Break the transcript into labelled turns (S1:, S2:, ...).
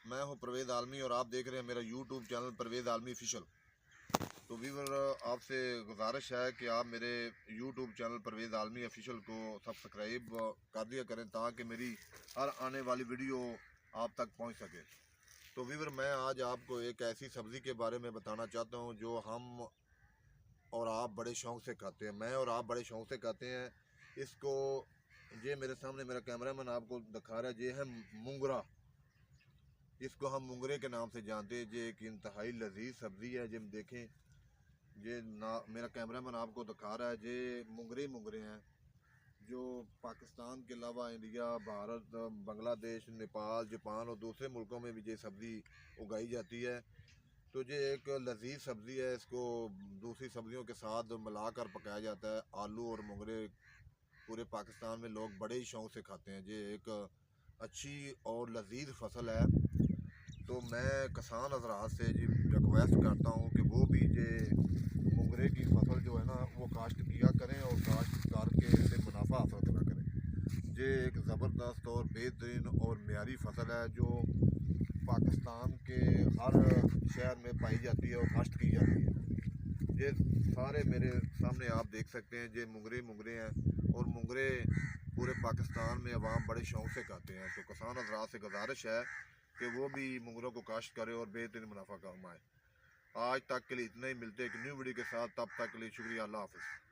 S1: میں ہوں پرویز عالمی اور آپ دیکھ رہے ہیں میرا یوٹیوب چینل پرویز عالمی آفیشل۔ تو ویور آپ سے گزارش ہے کہ آپ میرے یوٹیوب چینل پرویز عالمی آفیشل کو سبسکرائب کر دیا کریں تاکہ میری ہر آنے والی ویڈیو آپ تک پہنچ سکے۔ تو ویور میں آج آپ کو ایک ایسی سبزی کے بارے میں بتانا چاہتا ہوں جو ہم اور آپ بڑے شوق سے کھاتے ہیں، میں اور آپ بڑے شوق سے کھاتے ہیں۔ اس کو یہ میرے سامنے میرا کیمرہ مین آپ کو دکھا رہا ہے، یہ ہے مونگرا، جس کو ہم مونگرے کے نام سے جانتے ہیں۔ یہ ایک انتہائی لذیذ سبزی ہے۔ جب دیکھیں یہ میرا کیمرہ مین آپ کو دکھا رہا ہے، یہ مونگرے ہیں جو پاکستان کے علاوہ انڈیا، بھارت، بنگلہ دیش، نیپال، جاپان اور دوسرے ملکوں میں بھی یہ سبزی اگائی جاتی ہے۔ تو یہ ایک لذیذ سبزی ہے، اس کو دوسری سبزیوں کے ساتھ ملا کر پکایا جاتا ہے۔ آلو اور مونگرے پورے پاکستان میں لوگ بڑے ہی شوق سے کھاتے ہیں۔ یہ ایک اچھی اور لذیذ فصل ہے۔ تو میں کسان حضرات سے ریکویسٹ کرتا ہوں کہ وہ بھی یہ مونگرے کی فصل جو ہے نا وہ کاشت کیا کریں اور کاشت کر کے اس سے منافع حاصل کرا کریں۔ یہ ایک زبردست اور بہترین اور معیاری فصل ہے جو پاکستان کے ہر شہر میں پائی جاتی ہے اور کاشت کی جاتی ہے۔ یہ سارے میرے سامنے آپ دیکھ سکتے ہیں، یہ مونگرے ہیں اور مونگرے پورے پاکستان میں عوام بڑے شوق سے کھاتے ہیں۔ تو کسان حضرات سے گزارش ہے کہ وہ بھی مونگروں کو کاشت کرے اور بہترین منافع کمائے۔ آج تک کے لیے اتنا ہی، ملتے ہیں ایک نیو ویڈیو کے ساتھ، تب تک کے لیے شکریہ، اللہ حافظ۔